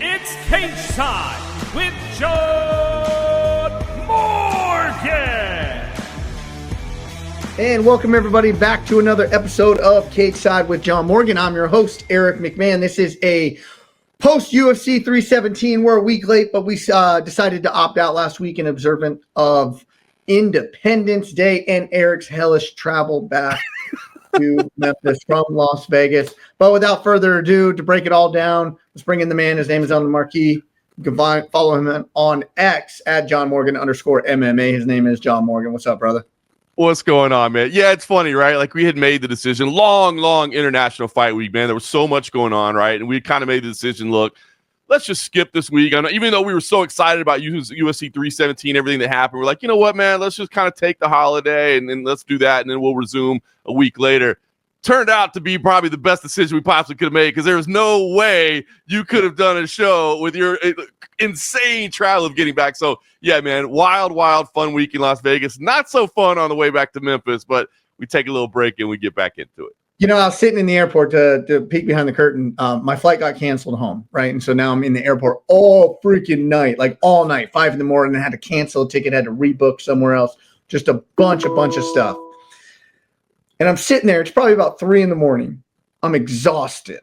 It's Cageside with John Morgan. And welcome everybody back to another episode of Cageside with John Morgan. I'm your host, Eric McMahon. This is a post-UFC 317. We're a week late, but we decided to opt out last week in observance of Independence Day and Eric's hellish travel back to Memphis from Las Vegas. But without further ado, to break it all down, let's bring in the man. His name is on the marquee. You can follow him on X at @JohnMorgan_MMA. His name is John Morgan. What's up, brother? What's going on, man? Yeah, it's funny, right? Like, we had made the decision, long international fight week, man. There was so much going on, right? And we kind of made the decision, look, let's just skip this week. Even though we were so excited about UFC 317, everything that happened, we're like, you know what, man? Let's just kind of take the holiday and then let's do that, and then we'll resume a week later. Turned out to be probably the best decision we possibly could have made, because there was no way you could have done a show with your insane travel of getting back. So, yeah, man, wild, fun week in Las Vegas. Not so fun on the way back to Memphis, but we take a little break and we get back into it. You know, I was sitting in the airport to peek behind the curtain. My flight got canceled home, right? And so now I'm in the airport all freaking night, like all night, 5 in the morning. I had to cancel a ticket, had to rebook somewhere else, just a bunch of stuff. And I'm sitting there. It's probably about 3 in the morning. I'm exhausted.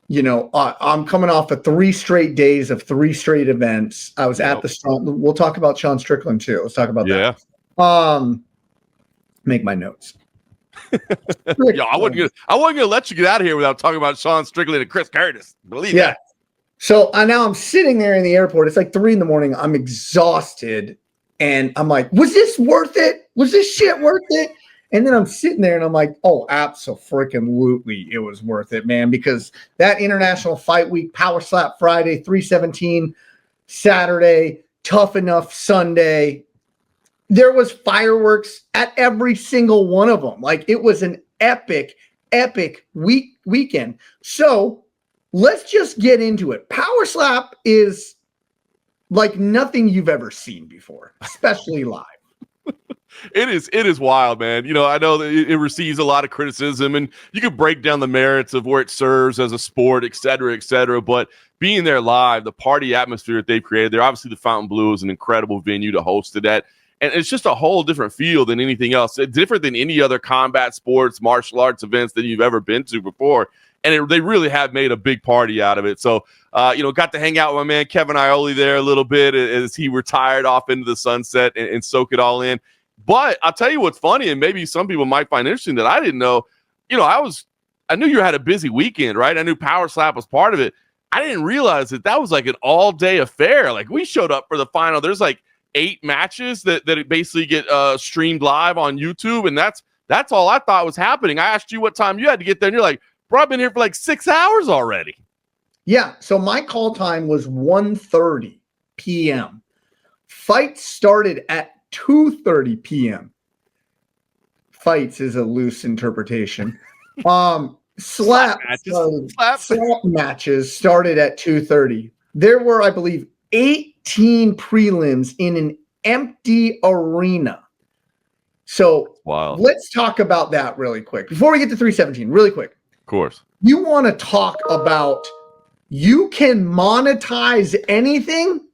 You know, I'm coming off of 3 straight days of 3 straight events. I was at the we'll talk about Sean Strickland too. Let's talk about that. Make my notes. Yeah, I wasn't gonna let you get out of here without talking about Sean Strickland and Chris Curtis. Believe that. So now I'm sitting there in the airport. It's like 3 in the morning. I'm exhausted, and I'm like, "Was this worth it? Was this shit worth it?" And then I'm sitting there, and I'm like, "Oh, abso-freaking-lutely, it was worth it, man!" Because that International Fight Week, Power Slap Friday, 317 Saturday, Tuff-N-Uff Sunday. There was fireworks at every single one of them. Like, it was an epic weekend. So let's just get into it. Power Slap is like nothing you've ever seen before, especially live. It is wild, man. You know, I know that it receives a lot of criticism, and you could break down the merits of where it serves as a sport, et cetera, but being there live, the party atmosphere that they've created there, obviously the Fontainebleau is an incredible venue to host it at. And it's just a whole different feel than anything else. It's different than any other combat sports, martial arts events that you've ever been to before. And they really have made a big party out of it. So, got to hang out with my man Kevin Ioli there a little bit as he retired off into the sunset and soak it all in. But I'll tell you what's funny, and maybe some people might find interesting that I didn't know. You know, I knew you had a busy weekend, right? I knew Power Slap was part of it. I didn't realize that was like an all-day affair. Like, we showed up for the final. There's like 8 matches that basically get streamed live on YouTube, and that's all I thought was happening. I asked you what time you had to get there, and you're like, bro, I've been here for like 6 hours already. Yeah, so my call time was 1:30 p.m. Fight started at 2:30 p.m. Fights is a loose interpretation. Slap matches started at 2:30. There were, I believe, 18 prelims in an empty arena. So let's talk about that really quick. Before we get to 317, really quick. Of course. You want to talk about you can monetize anything?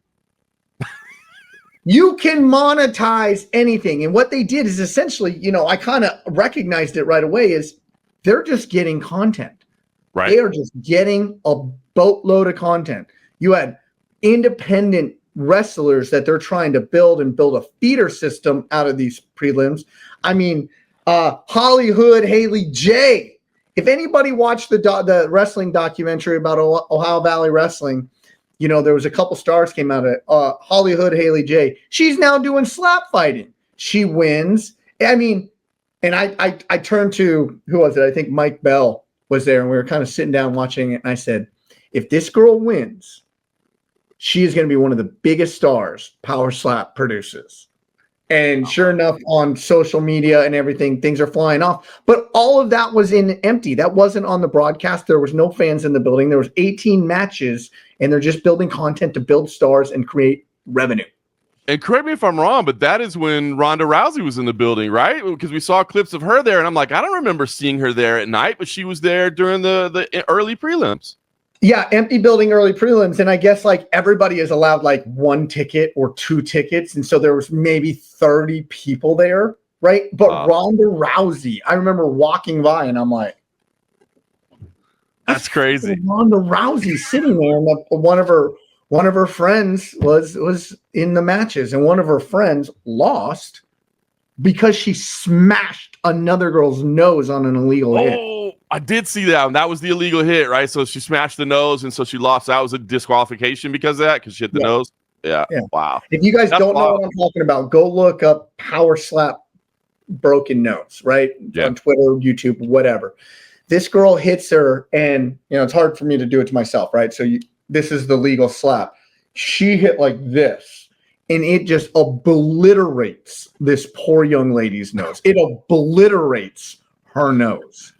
You can monetize anything. And what they did is essentially, you know, I kind of recognized it right away, is they're just getting content. Right. They are just getting a boatload of content. You had independent wrestlers that they're trying to build a feeder system out of these prelims. I mean, Hollywood Haley J. If anybody watched the wrestling documentary about Ohio Valley Wrestling, you know, there was a couple stars came out of it. Hollywood Haley J. She's now doing slap fighting. She wins. I mean, and I turned to, who was it? I think Mike Bell was there, and we were kind of sitting down watching it. And I said, if this girl wins, she is going to be one of the biggest stars Power Slap produces. And sure enough, on social media and everything, things are flying off. But all of that was in empty. That wasn't on the broadcast. There was no fans in the building. There was 18 matches, and they're just building content to build stars and create revenue. And correct me if I'm wrong, but that is when Ronda Rousey was in the building, right? Because we saw clips of her there, and I'm like, I don't remember seeing her there at night, but she was there during the early prelims. Yeah, empty building early prelims, and I guess like everybody is allowed like 1 ticket or 2 tickets, and so there was maybe 30 people there, right? But Ronda Rousey, I remember walking by, and I'm like, "That's crazy." Ronda Rousey sitting there, and one of her friends was in the matches, and one of her friends lost because she smashed another girl's nose on an illegal hit. I did see that. And that was the illegal hit, right? So she smashed the nose, and so she lost. That was a disqualification because of that, because she hit the nose. Yeah. Wow. If you guys don't know what I'm talking about, go look up power slap broken nose, right? On Twitter, YouTube, whatever. This girl hits her, and it's hard for me to do it to myself, right? So this is the legal slap. She hit like this, and it just obliterates this poor young lady's nose. It obliterates her nose.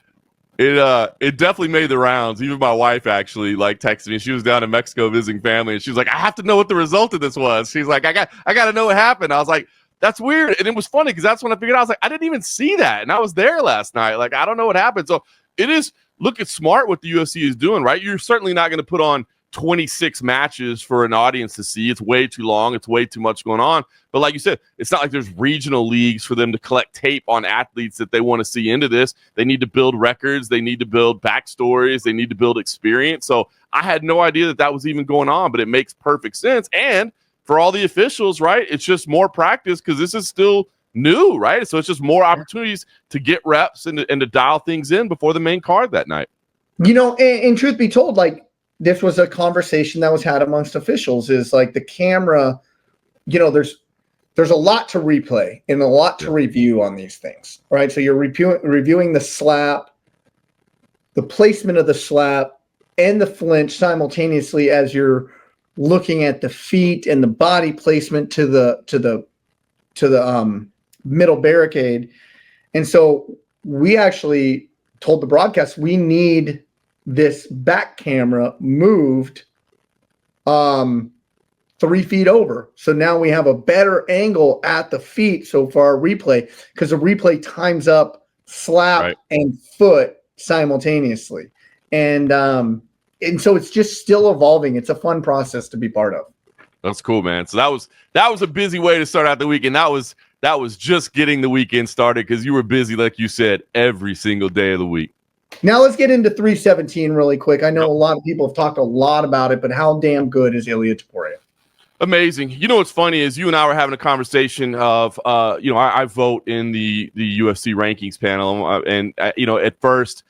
It definitely made the rounds. Even my wife actually like texted me. She was down in Mexico visiting family, and she was like, "I have to know what the result of this was." She's like, "I got to know what happened." I was like, "That's weird," and it was funny because that's when I figured out. I was like, "I didn't even see that," and I was there last night. Like, I don't know what happened. So it is. Look, it's smart what the UFC is doing, right? You're certainly not going to put on 26 matches for an audience to see. It's way too long. It's way too much going on. But like you said, it's not like there's regional leagues for them to collect tape on athletes that they want to see into this. They need to build records. They need to build backstories. They need to build experience. So I had no idea that was even going on, but it makes perfect sense. And for all the officials, right, it's just more practice because this is still new, right? So it's just more opportunities to get reps and to dial things in before the main card that night. And truth be told, like, this was a conversation that was had amongst officials, is like the camera, there's a lot to replay and a lot to review on these things, right? So you're reviewing the slap, the placement of the slap, and the flinch simultaneously as you're looking at the feet and the body placement to the middle barricade. And so we actually told the broadcast we need this back camera moved 3 feet over. So now we have a better angle at the feet so far replay, because the replay times up slap and foot simultaneously. And so it's just still evolving. It's a fun process to be part of. That's cool, man. So that was a busy way to start out the weekend. That was just getting the weekend started because you were busy, like you said, every single day of the week. Now let's get into 317 really quick. I know a lot of people have talked a lot about it, but how damn good is Ilia Topuria? Amazing. What's funny is you and I were having a conversation of, I vote in the UFC rankings panel. And at first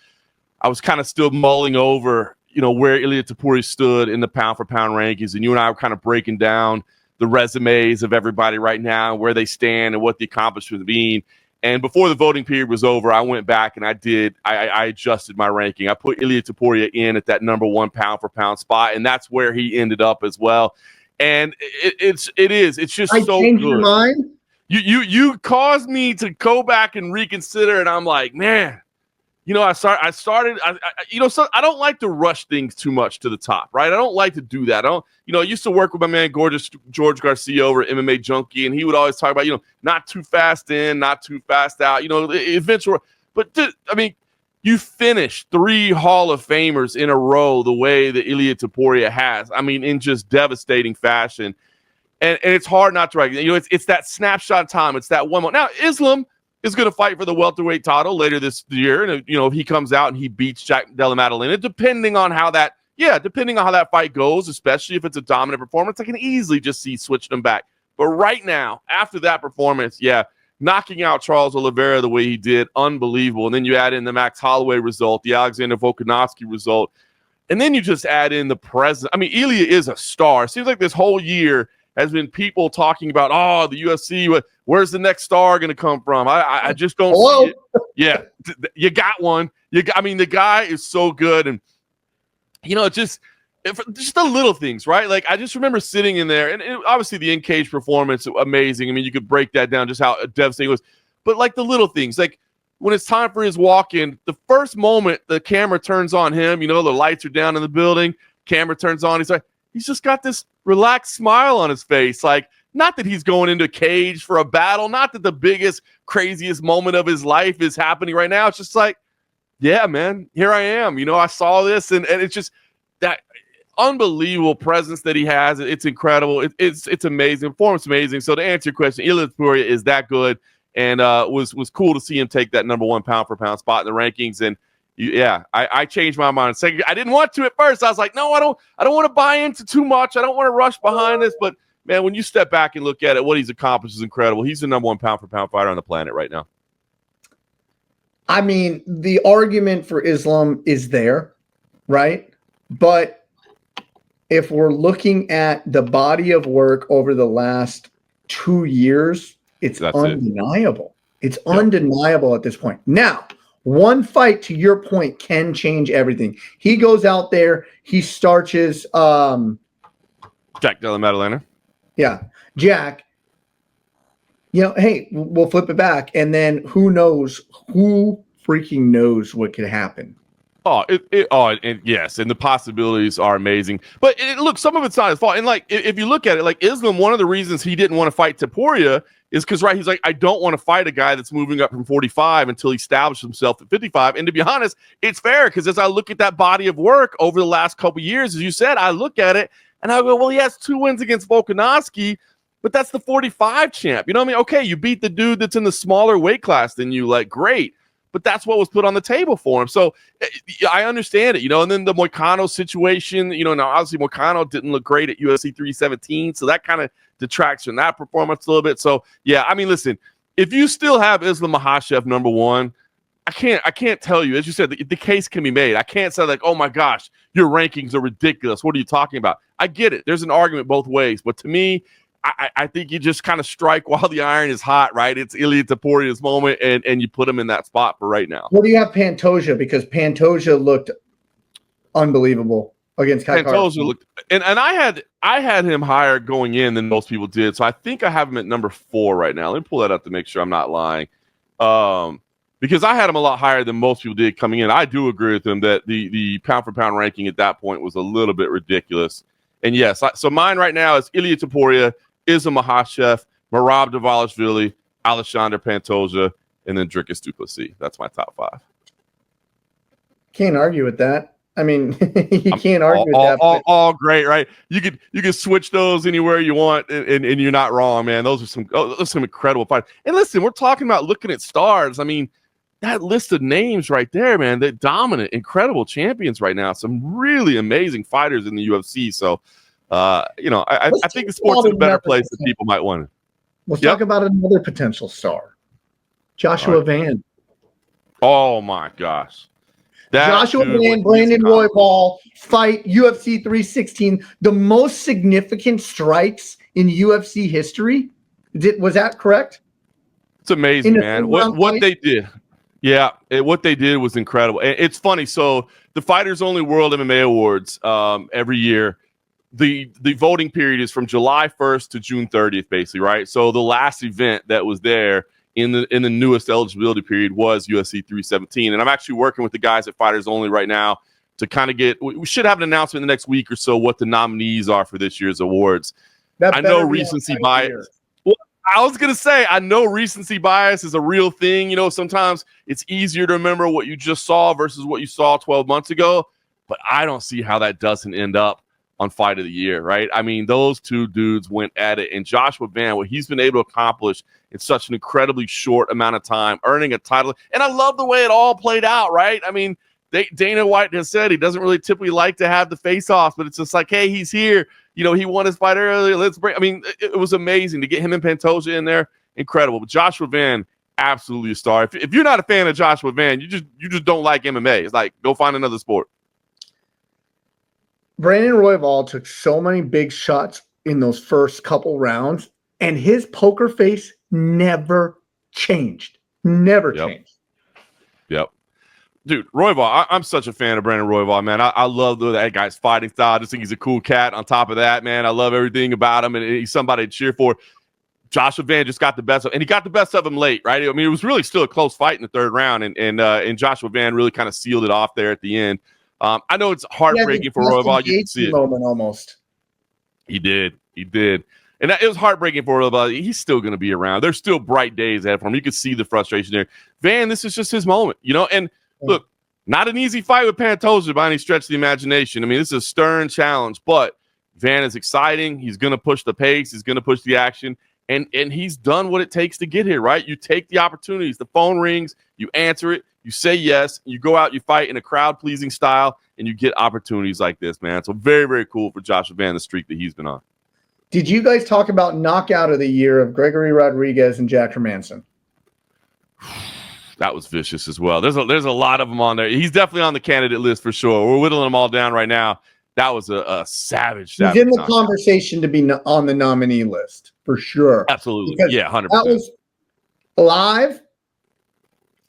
I was kind of still mulling over, where Ilia Topuria stood in the pound for pound rankings. And you and I were kind of breaking down the resumes of everybody right now, where they stand and what the accomplishments mean. And before the voting period was over, I went back and I adjusted my ranking. I put Ilia Topuria in at that number 1 pound for pound spot, and that's where he ended up as well. And it's just so good. I changed your mind? You caused me to go back and reconsider, and I'm like, man, I started. So I don't like to rush things too much to the top, right? I don't like to do that. I used to work with my man George Garcia over at MMA Junkie, and he would always talk about, not too fast in, not too fast out. Eventually, but you finished 3 Hall of Famers in a row the way that Ilia Topuria has. In just devastating fashion, and it's hard not to recognize. It's that snapshot in time. It's that one moment. Now Islam is going to fight for the welterweight title later this year, and if he comes out and he beats Jack Della Maddalena, depending on how that fight goes, especially if it's a dominant performance, I can easily just see switching them back. But right now, after that performance, knocking out Charles Oliveira the way he did, unbelievable. And then you add in the Max Holloway result, the Alexander Volkanovski result, and then you just add in the present. Ilia is a star. It seems like this whole year has been people talking about, the UFC, where's the next star going to come from? I just don't see it. Yeah, you got one. The guy is so good. And, just the little things, right? Like, I just remember sitting in there, and obviously the in-cage performance, amazing. You could break that down, just how devastating it was. But, like, the little things, like when it's time for his walk-in, the first moment the camera turns on him, the lights are down in the building, camera turns on, he's just got this relaxed smile on his face. Like, not that he's going into a cage for a battle, not that the biggest, craziest moment of his life is happening right now. It's just like, yeah, man, here I am. I saw this, and it's just that unbelievable presence that he has. It's incredible. It's amazing. Performance amazing. So to answer your question, Ilia Topuria is that good, and was cool to see him take that number 1 pound for pound spot in the rankings. And I changed my mind. Second, I didn't want to at first. I was like, no, I don't want to buy into too much. I don't want to rush behind this. But man, when you step back and look at it, what he's accomplished is incredible. He's the number 1 pound for pound fighter on the planet right now. I mean, the argument for Islam is there, right? But if we're looking at the body of work over the last 2 years, it's undeniable. It's undeniable at this point. Now, one fight, to your point, can change everything. He goes out there, he starches Jack Della Maddalena. Yeah, Jack. Hey, we'll flip it back, and then who knows? Who freaking knows what could happen? And yes, and the possibilities are amazing. But look, some of it's not his fault. And like, if you look at it, like Islam, one of the reasons he didn't want to fight Topuria is because, right, he's like, I don't want to fight a guy that's moving up from 45 until he establishes himself at 55. And to be honest, it's fair, because as I look at that body of work over the last couple of years, as you said, I look at it and I go, well, he has 2 wins against Volkanovski, but that's the 45 champ. You know what I mean? Okay, you beat the dude that's in the smaller weight class than you, like, great. But that's what was put on the table for him. So I understand it, and then the Moicano situation, now obviously Moicano didn't look great at UFC 317. So that kind of detracts from that performance a little bit. So yeah, I mean, listen, if you still have Islam Makhachev number 1, I can't tell you, as you said, the case can be made. I can't say like, oh my gosh, your rankings are ridiculous. What are you talking about? I get it. There's an argument both ways. But to me, I think you just kind of strike while the iron is hot, right? It's Ilia Topuria's moment, and you put him in that spot for right now. What do you have Pantoja? Because Pantoja looked unbelievable against Kai Pantoja looked, and I had him higher going in than most people did. So I think I have him at number 4 right now. Let me pull that up to make sure I'm not lying. Because I had him a lot higher than most people did coming in. I do agree with him that the pound for pound ranking at that point was a little bit ridiculous. And yes, so mine right now is Ilia Topuria, Islam Makhachev, Merab Dvalishvili, Alexander Pantoja, and then Dricus du Plessis. That's my top 5. Can't argue with that. I mean, you can't argue with that. All great, right? You could switch those anywhere you want, and you're not wrong, man. Those are some incredible fights. And listen, we're talking about looking at stars. I mean, that list of names right there, man, that dominant, incredible champions right now. Some really amazing fighters in the UFC. So, I think the sport's in a better place than people might want it. Let's talk about another potential star, Joshua Van. Oh my gosh. Joshua Van, Brandon Royval fight UFC 316, the most significant strikes in UFC history. Was that correct? It's amazing, man. What they did. Yeah, what they did was incredible. It's funny. So the Fighters Only World MMA Awards every year, the voting period is from July 1st to June 30th, basically, right? So the last event that was there in the newest eligibility period was UFC 317. And I'm actually working with the guys at Fighters Only right now to kind of we should have an announcement in the next week or so what the nominees are for this year's awards. I know recency bias. Well, I was going to say, I know recency bias is a real thing. Sometimes it's easier to remember what you just saw versus what you saw 12 months ago. But I don't see how that doesn't end up on Fight of the Year, right? I mean, those two dudes went at it. And Joshua Van, what he's been able to accomplish in such an incredibly short amount of time, earning a title. And I love the way it all played out, right? I mean, Dana White has said he doesn't really typically like to have the face-offs, but it's just like, hey, he's here. He won his fight earlier. I mean, it was amazing to get him and Pantoja in there. Incredible. But Joshua Van, absolutely a star. If you're not a fan of Joshua Van, you just don't like MMA. It's like, go find another sport. Brandon Royval took so many big shots in those first couple rounds, and his poker face never changed. Never changed. Yep. Dude, Royval, I'm such a fan of Brandon Royval, man. I love that guy's fighting style. I just think he's a cool cat on top of that, man. I love everything about him, and he's somebody to cheer for. Joshua Van just got the best of him, and he got the best of him late, right? I mean, it was really still a close fight in the third round, and Joshua Van really kind of sealed it off there at the end. I know it's heartbreaking for Royval. You can see it. Moment almost. He did. And it was heartbreaking for Royval. He's still going to be around. There's still bright days ahead for him. You can see the frustration there. Van, this is just his moment, And look, Not an easy fight with Pantoja by any stretch of the imagination. I mean, this is a stern challenge, but Van is exciting. He's going to push the pace. He's going to push the action. And he's done what it takes to get here, right? You take the opportunities. The phone rings. You answer it. You say yes. You go out. You fight in a crowd-pleasing style, and you get opportunities like this, man. So very, very cool for Joshua Van, the streak that he's been on. Did you guys talk about knockout of the year of Gregory Rodrigues and Jack Hermanson? That was vicious as well. There's a lot of them on there. He's definitely on the candidate list for sure. We're whittling them all down right now. That was a savage. He's in the conversation to be on the nominee list for sure. Absolutely. Because yeah, 100%. That was live.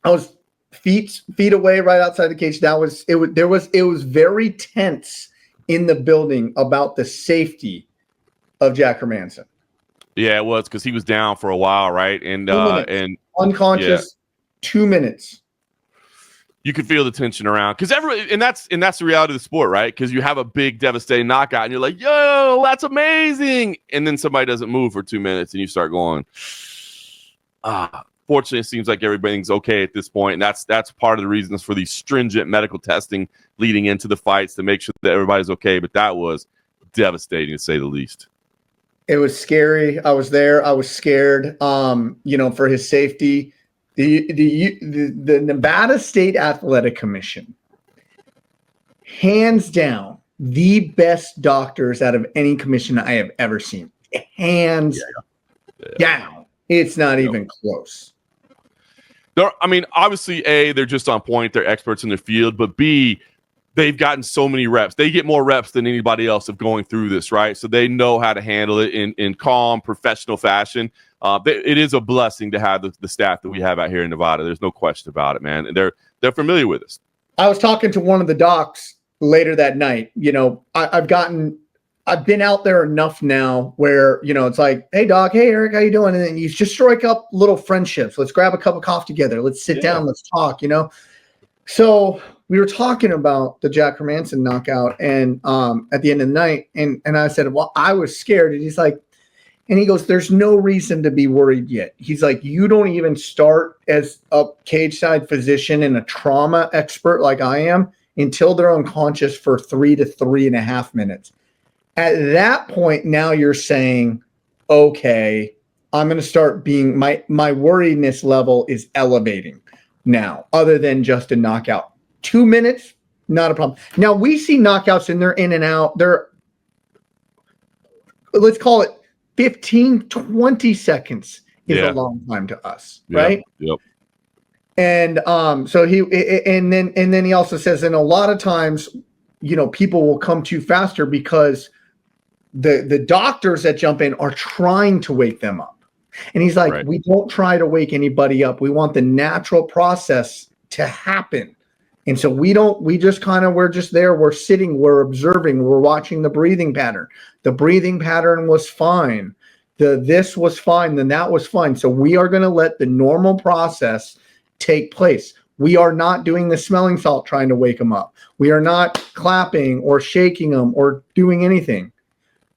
I was feet away right outside the cage. It was very tense in the building about the safety of Jack Hermanson. Yeah, it was because he was down for a while, right? And unconscious, 2 minutes. You could feel the tension around because that's the reality of the sport, right? Because you have a big devastating knockout and you're like, yo, that's amazing. And then somebody doesn't move for 2 minutes and you start going, fortunately, it seems like everything's okay at this point. And that's part of the reasons for the stringent medical testing leading into the fights to make sure that everybody's okay. But that was devastating to say the least. It was scary. I was there. I was scared, for his safety. The Nevada State Athletic Commission, hands down, the best doctors out of any commission I have ever seen. Hands down. It's not even close. Obviously, A, they're just on point. They're experts in their field. But B, they've gotten so many reps. They get more reps than anybody else of going through this, right? So they know how to handle it in calm, professional fashion. It is a blessing to have the staff that we have out here in Nevada. There's no question about it, man. And they're familiar with us. I was talking to one of the docs later that night. I've been out there enough now where, it's like, hey, doc, hey, Eric, how you doing? And then you just strike up little friendships. Let's grab a cup of coffee together. Let's sit down. Let's talk, So we were talking about the Jack Hermanson knockout and at the end of the night. And I said, well, I was scared. And he's like, and he goes, there's no reason to be worried yet. He's like, you don't even start as a cage-side physician and a trauma expert like I am until they're unconscious for 3 to 3.5 minutes. At that point, now you're saying, okay, I'm going to start being, my worriedness level is elevating now, other than just a knockout. 2 minutes, not a problem. Now, we see knockouts and they're in and out. Let's call it 15, 20 seconds is a long time to us, right? Yep. And so then he also says, and a lot of times, people will come too faster because the doctors that jump in are trying to wake them up. And he's like, we don't try to wake anybody up. We want the natural process to happen. And so we're just there. We're sitting, we're observing, we're watching the breathing pattern. The breathing pattern was fine. This was fine. Then that was fine. So we are going to let the normal process take place. We are not doing the smelling salt trying to wake them up. We are not clapping or shaking them or doing anything.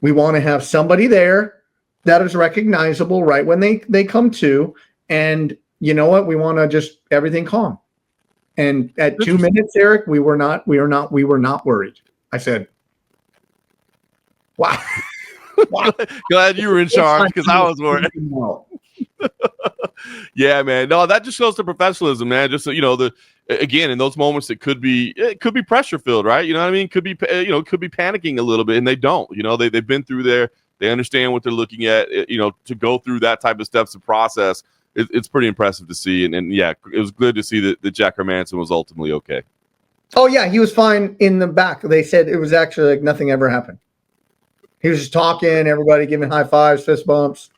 We want to have somebody there that is recognizable right when they come to. And you know what? We want to just everything calm. And at 2 minutes, Eric, we were not worried. I said, wow. Glad you were in charge because I was worried. Yeah, man. No, that just shows the professionalism, man. Just so again, in those moments, it could be pressure filled, right? You know what I mean? Could be panicking a little bit, and they don't. They've been through there. They understand what they're looking at. To go through that type of steps and process, it's pretty impressive to see. And yeah, it was good to see that Jack Hermanson was ultimately okay. Oh yeah, he was fine in the back. They said it was actually like nothing ever happened. He was just talking, everybody giving high fives, fist bumps.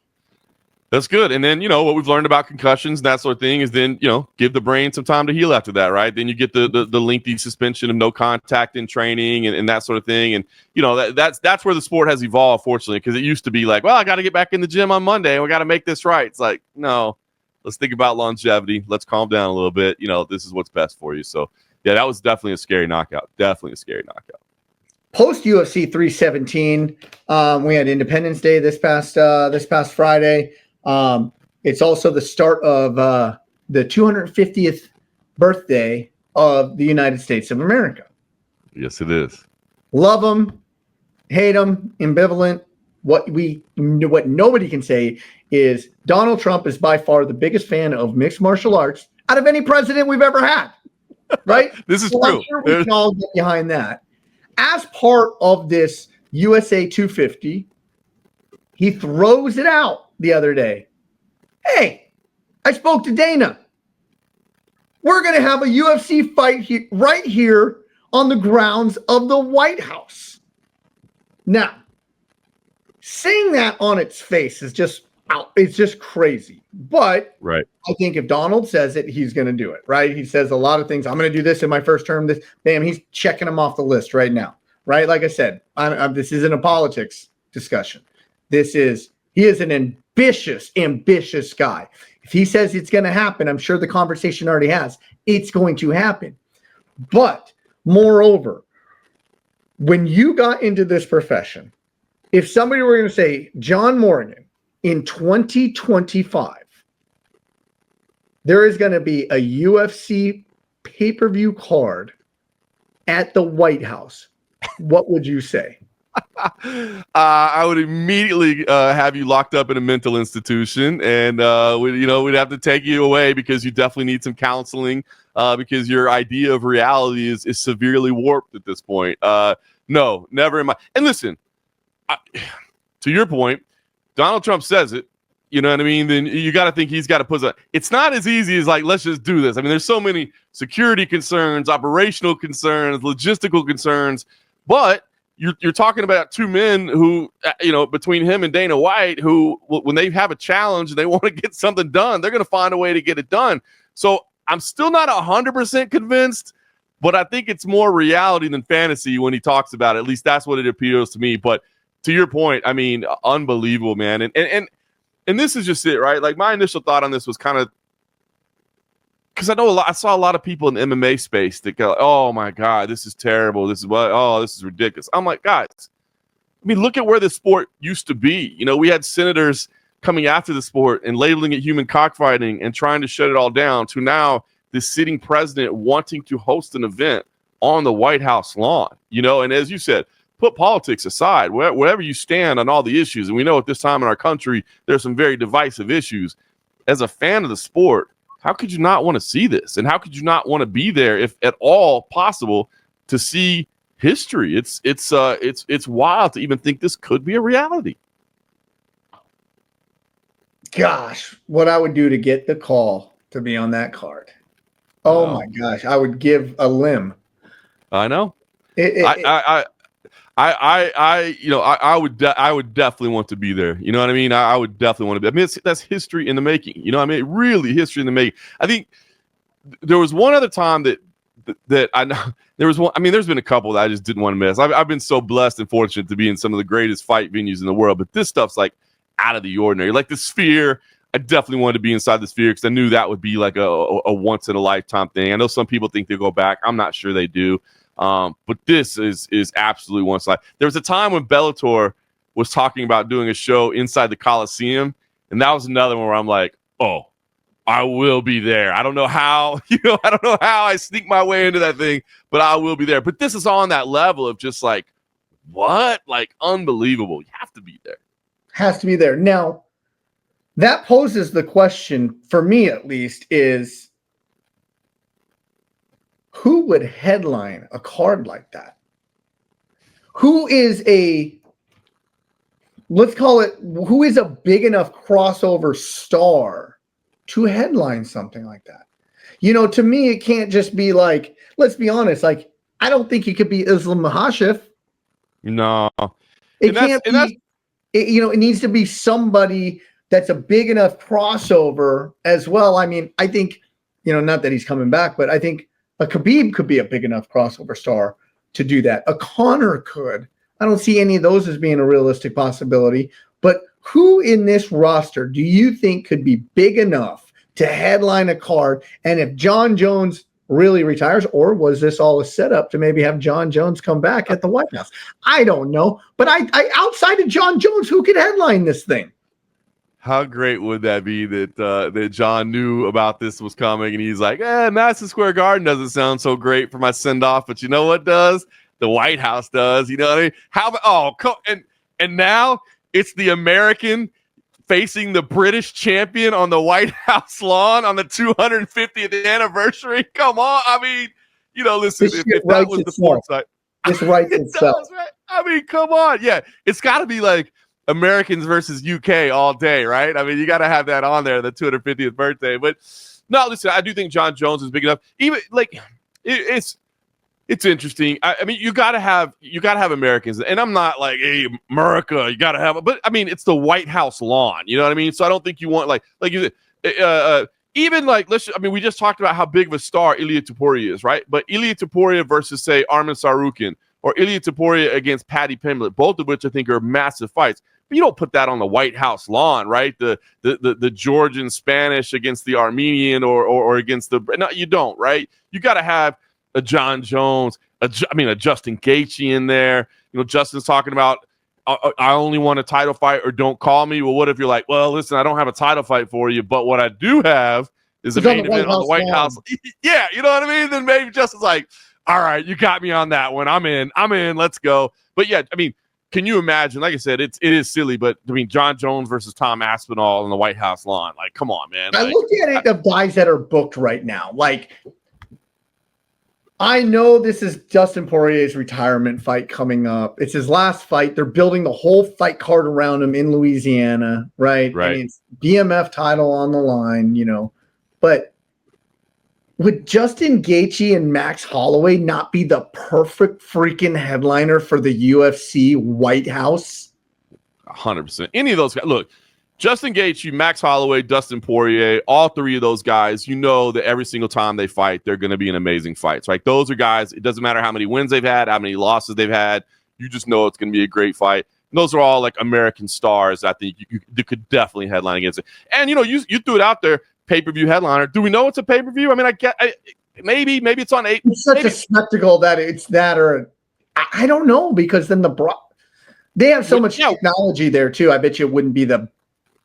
That's good. And then, what we've learned about concussions and that sort of thing is then, give the brain some time to heal after that, right? Then you get the lengthy suspension of no contact in training and that sort of thing. And, that's where the sport has evolved, fortunately, because it used to be like, well, I got to get back in the gym on Monday and we got to make this right. It's like, no, let's think about longevity. Let's calm down a little bit. This is what's best for you. So, yeah, that was definitely a scary knockout. Post UFC 317, we had Independence Day this past Friday. It's also the start of the 250th birthday of the United States of America. Yes, it is. Love them, hate them, ambivalent. What nobody can say is Donald Trump is by far the biggest fan of mixed martial arts out of any president we've ever had. Right? This is true. I'm sure we can all get behind that. As part of this USA 250, he throws it out the other day. Hey, I spoke to Dana. We're going to have a UFC fight right here on the grounds of the White House. Now, saying that on its face is it's just crazy. But right. I think if Donald says it, he's going to do it, right? He says a lot of things. I'm going to do this in my first term. This, bam, he's checking them off the list right now, right? Like I said, this isn't a politics discussion. He is an ambitious guy. If he says it's going to happen, I'm sure the conversation already has. It's going to happen. But moreover, when you got into this profession, if somebody were going to say, John Morgan, in 2025, there is going to be a UFC pay-per-view card at the White House, what would you say? I would immediately have you locked up in a mental institution, and we'd have to take you away because you definitely need some counseling because your idea of reality is severely warped at this point. No, never in my. And listen, to your point, Donald Trump says it. You know what I mean? Then you got to think he's got to put a. It's not as easy as like, let's just do this. I mean, there's so many security concerns, operational concerns, logistical concerns, but you're talking about two men who, between him and Dana White, who, when they have a challenge and they want to get something done, they're going to find a way to get it done. So I'm still not 100% convinced, but I think it's more reality than fantasy when he talks about it. At least that's what it appeals to me. But to your point, I mean, unbelievable, man. And this is just it, right? Like my initial thought on this was kind of, because I saw a lot of people in the MMA space that go, oh my God, this is terrible. This is ridiculous. I'm like, guys, I mean, look at where the sport used to be. We had senators coming after the sport and labeling it human cockfighting and trying to shut it all down, to now the sitting president wanting to host an event on the White House lawn, and as you said, put politics aside, wherever you stand on all the issues. And we know at this time in our country, there's some very divisive issues. As a fan of the sport, how could you not want to see this? And how could you not want to be there, if at all possible, to see history? It's wild to even think this could be a reality. Gosh, what I would do to get the call to be on that card. Oh my gosh, I would give a limb. I know. I would definitely want to be there. You know what I mean? I would definitely want to be. I mean, that's history in the making. You know what I mean? Really history in the making. I think there was one other time that I know there was one. I mean, there's been a couple that I just didn't want to miss. I've been so blessed and fortunate to be in some of the greatest fight venues in the world, but this stuff's like out of the ordinary. Like the Sphere, I definitely wanted to be inside the Sphere because I knew that would be like a once in a lifetime thing. I know some people think they'll go back. I'm not sure they do. But this is absolutely one side. There was a time when Bellator was talking about doing a show inside the Coliseum, and that was another one where I'm like, oh, I will be there. I don't know how, I don't know how I sneak my way into that thing, but I will be there. But this is on that level of just like, what? Like unbelievable. You have to be there. Has to be there. Now, that poses the question, for me at least, is who would headline a card like that? Who is a big enough crossover star to headline something like that? To me, it can't just be like, let's be honest, like, I don't think it could be Islam Makhachev. No. It can't be, it needs to be somebody that's a big enough crossover as well. I mean, I think, not that he's coming back, but I think a Khabib could be a big enough crossover star to do that. A Conor could. I don't see any of those as being a realistic possibility. But who in this roster do you think could be big enough to headline a card? And if John Jones really retires, or was this all a setup to maybe have John Jones come back at the White House? I don't know. But I outside of John Jones, who could headline this thing? How great would that be that John knew about this was coming and he's like, Madison Square Garden doesn't sound so great for my send-off, but you know what does? The White House does. You know what I mean? And now it's the American facing the British champion on the White House lawn on the 250th anniversary. Come on. I mean, listen, if that was the foresight. This writes itself. Does, right? I mean, come on. Yeah, it's got to be like Americans versus UK all day, right? I mean, you got to have that on there, the 250th birthday. But no, listen, I do think John Jones is big enough. Even like it's interesting. I mean, you got to have Americans, and I'm not like, hey, America, you got to have it. But I mean, it's the White House lawn. You know what I mean? So I don't think you want even like we just talked about how big of a star Ilia Topuria is, right? But Ilia Topuria versus say Arman Sarukian or Ilia Topuria against Paddy Pimblett, both of which I think are massive fights. But you don't put that on the White House lawn, right? The Georgian Spanish against the Armenian or against no, you don't, right? You got to have a John Jones, a Justin Gaethje in there. Justin's talking about I only want a title fight or don't call me. Well, what if you're like, well, listen, I don't have a title fight for you, but what I do have is a main event on the White House. Yeah, you know what I mean? Then maybe Justin's like, all right, you got me on that one. I'm in. Let's go. But yeah, I mean, can you imagine? Like I said, it is silly, but I mean, John Jones versus Tom Aspinall on the White House lawn. Like, come on, man. I look at it of guys that are booked right now. Like, I know this is Dustin Poirier's retirement fight coming up. It's his last fight. They're building the whole fight card around him in Louisiana, right? Right. I mean, it's BMF title on the line, But would Justin Gaethje and Max Holloway not be the perfect freaking headliner for the UFC White House? 100%. Any of those guys. Look, Justin Gaethje, Max Holloway, Dustin Poirier, all three of those guys, that every single time they fight, they're going to be an amazing fight. Right? Those are guys, it doesn't matter how many wins they've had, how many losses they've had. You just know it's going to be a great fight. And those are all like American stars. I think you could definitely headline against it. And, you threw it out there, pay-per-view headliner. Do we know it's a pay-per-view? I mean, maybe it's on 8. It's such a spectacle that it's that or I don't know because then they have so much technology there too. I bet you it wouldn't be the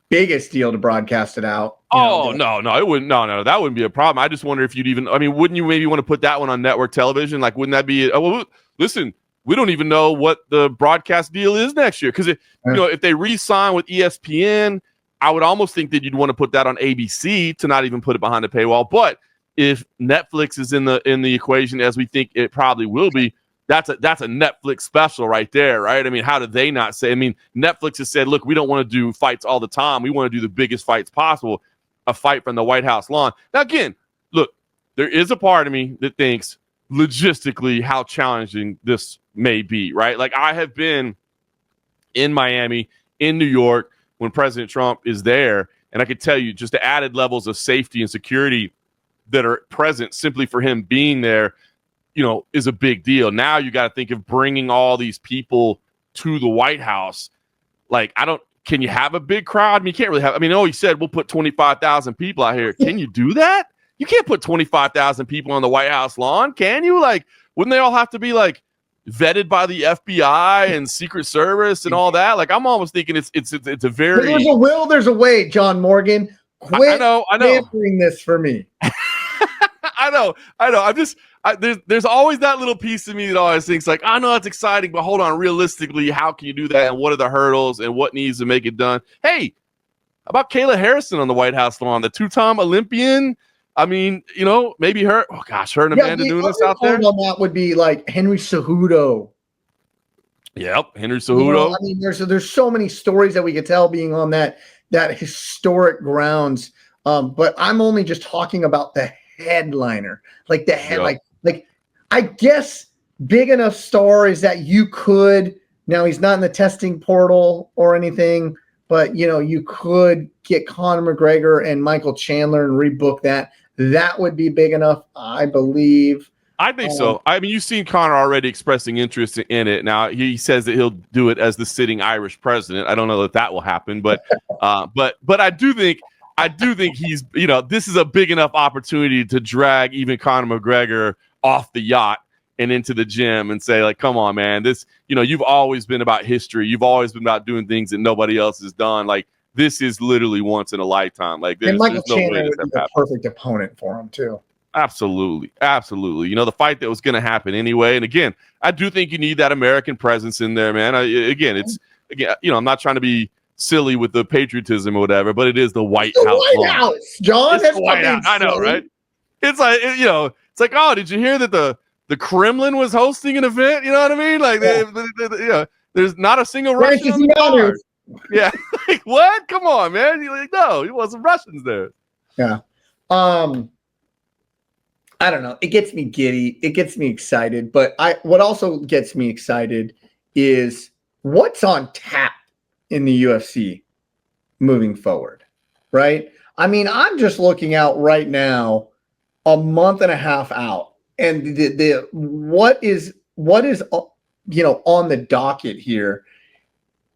biggest deal to broadcast it out. No, it wouldn't. No, that wouldn't be a problem. I just wonder if you'd even. I mean, wouldn't you maybe want to put that one on network television? Like, wouldn't that be? Listen, we don't even know what the broadcast deal is next year because if they re-sign with ESPN, I would almost think that you'd want to put that on ABC to not even put it behind the paywall. But if Netflix is in the equation, as we think it probably will be, that's a Netflix special right there, right? I mean, how did they not say? I mean, Netflix has said, look, we don't want to do fights all the time. We want to do the biggest fights possible, a fight from the White House lawn. Now, again, look, there is a part of me that thinks logistically how challenging this may be, right? Like I have been in Miami, in New York, when President Trump is there, and I could tell you just the added levels of safety and security that are present simply for him being there, is a big deal. Now you got to think of bringing all these people to the White House. Like, can you have a big crowd? I mean, you can't really have, he said we'll put 25,000 people out here. Can you do that? You can't put 25,000 people on the White House lawn, can you? Like, wouldn't they all have to be like vetted by the FBI and Secret Service and all that? Like, I'm almost thinking it's a very. There's a will, there's a way, John Morgan. Quit I know. answering this for me. I know. There's always that little piece of me that always thinks like, I know that's exciting, but hold on, realistically, how can you do that? And what are the hurdles and what needs to make it done? Hey, how about Kayla Harrison on the White House lawn, the two-time Olympian? I mean, maybe her. Oh gosh, her and Amanda Nunes out there. On that would be like Henry Cejudo. Yep, Henry Cejudo. I mean, there's so many stories that we could tell being on that historic grounds. But I'm only just talking about the headliner, like the head, like I guess big enough star is that you could. Now he's not in the testing portal or anything, but you could get Conor McGregor and Michael Chandler and rebook that. That would be big enough, I believe. I think so. I mean, you've seen Conor already expressing interest in it. Now he says that he'll do it as the sitting Irish president. I don't know that will happen, but I do think he's, this is a big enough opportunity to drag even Conor McGregor off the yacht and into the gym and say, like, come on, man, this, you've always been about history. You've always been about doing things that nobody else has done. Like, this is literally once in a lifetime. Like And Michael there's no way Chandler this would be the happened. perfect opponent for him too. Absolutely. Absolutely. You know, the fight that was going to happen anyway. And again, I do think you need that American presence in there, man. Again, I'm not trying to be silly with the patriotism or whatever, but it is the White House. The White House, John. It's That's the White House. I know, right? It's like, it's like, oh, did you hear that the Kremlin was hosting an event? You know what I mean? Like, there's not a single Russian on the card. Yeah. Like, what? Come on, man. You're like, no, it wasn't Russians there. Yeah. I don't know. It gets me giddy. It gets me excited. But what also gets me excited is what's on tap in the UFC moving forward, right? I mean, I'm just looking out right now, a month and a half out, and what is on the docket here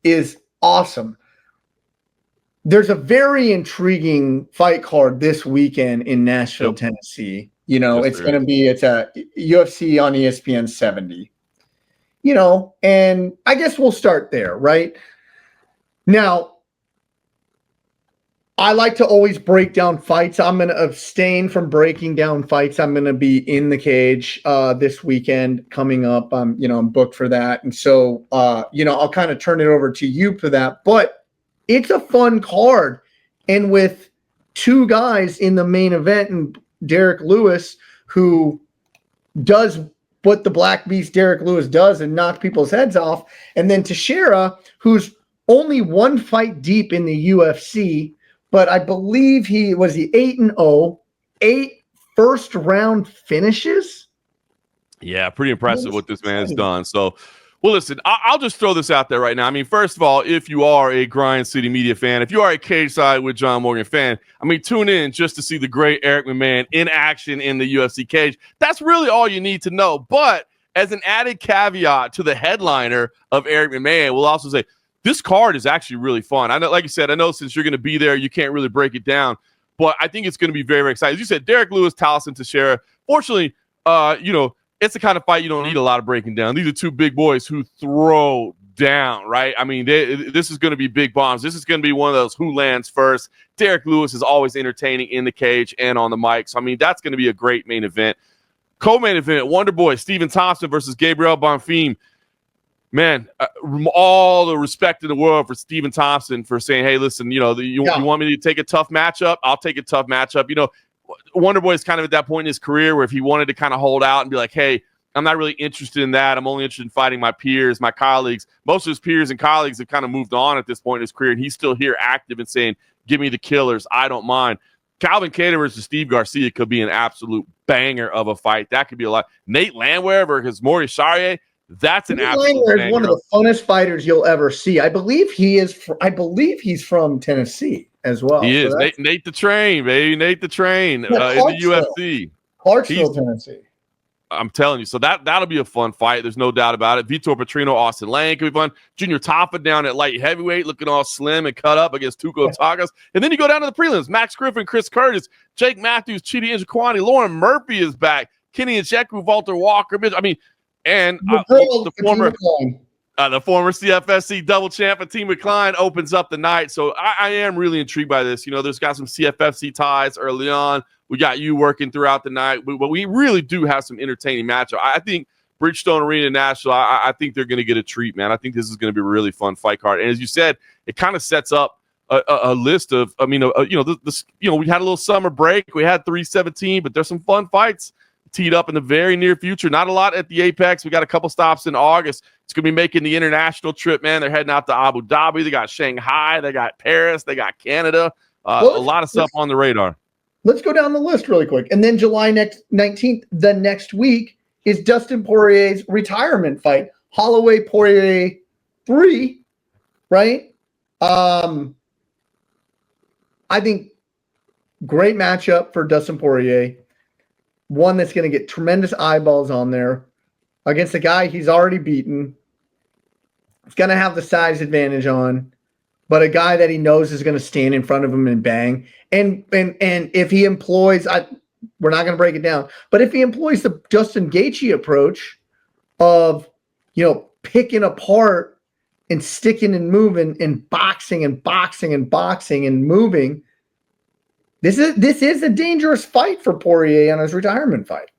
is awesome. There's a very intriguing fight card this weekend in Nashville, Tennessee. It's a UFC on ESPN 70. And I guess we'll start there, right? Now, I like to always break down fights. I'm going to abstain from breaking down fights. I'm going to be in the cage this weekend coming up. I'm booked for that. And so, I'll kind of turn it over to you for that. But it's a fun card. And with two guys in the main event, and Derek Lewis, who does what the Black Beast Derek Lewis does and knock people's heads off, and then Teixeira, who's only one fight deep in the UFC, but I believe he was 8-0, 8 first round finishes. Yeah, pretty impressive what this man has done. So, well, listen, I'll just throw this out there right now. I mean, first of all, if you are a Grind City Media fan, if you are a Cageside with John Morgan fan, I mean, tune in just to see the great Eric McMahon in action in the UFC cage. That's really all you need to know. But as an added caveat to the headliner of Eric McMahon, we'll also say this card is actually really fun. I know, like you said, I know since you're going to be there, you can't really break it down, but I think it's going to be very, very exciting. As you said, Derek Lewis, Taliesin Teixeira. Fortunately, it's the kind of fight you don't need a lot of breaking down. These are two big boys who throw down, right? I mean, this is going to be big bombs. This is going to be one of those who lands first. Derek Lewis is always entertaining in the cage and on the mic. So, I mean, that's going to be a great main event. Co-main event, Wonder Boy, Stephen Thompson versus Gabriel Bonfim. Man, all the respect in the world for Stephen Thompson for saying, hey, listen, you want me to take a tough matchup? I'll take a tough matchup. Wonder Boy is kind of at that point in his career where if he wanted to kind of hold out and be like, hey, I'm not really interested in that. I'm only interested in fighting my peers, my colleagues. Most of his peers and colleagues have kind of moved on at this point in his career, and he's still here active and saying, give me the killers. I don't mind. Calvin Kattar versus Steve Garcia could be an absolute banger of a fight. That could be a lot. Nate Landwehr versus Maury Charrier. That's an absolute banger. One of the funnest fighters you'll ever see. I believe he's from Tennessee as well. He is. Nate the Train, baby. Nate the Train in the UFC. Clarksville, Tennessee. I'm telling you. So that'll be a fun fight. There's no doubt about it. Vitor Petrino, Austin Lane could be fun. Junior Taffa down at light heavyweight, looking all slim and cut up against Tuco Tagas. And then you go down to the prelims. Max Griffin, Chris Curtis, Jake Matthews, Chidi Njokuani, Lauren Murphy is back. Kenny Nzechukwu, Walter Walker. I mean, and the former CFSC double champ, Fatima Klein, opens up the night. So I am really intrigued by this. There's got some CFFC ties early on. We got you working throughout the night. But we really do have some entertaining matchup. I think Bridgestone Arena Nashville, I think they're going to get a treat, man. I think this is going to be a really fun fight card. And as you said, it kind of sets up a list of, we had a little summer break. We had 317, but there's some fun fights teed up in the very near future. Not a lot at the Apex. We got a couple stops in August. It's going to be making the international trip, man. They're heading out to Abu Dhabi. They got Shanghai. They got Paris. They got Canada. A lot of stuff on the radar. Let's go down the list really quick. And then July 19th, the next week, is Dustin Poirier's retirement fight. Holloway Poirier 3, right? I think great matchup for Dustin Poirier. One that's going to get tremendous eyeballs on there against a guy he's already beaten. It's going to have the size advantage on, but a guy that he knows is going to stand in front of him and bang. And if he employs, we're not going to break it down, but if he employs the Justin Gaethje approach of, picking apart and sticking and moving and boxing and boxing and boxing and moving. This is a dangerous fight for Poirier on his retirement fight.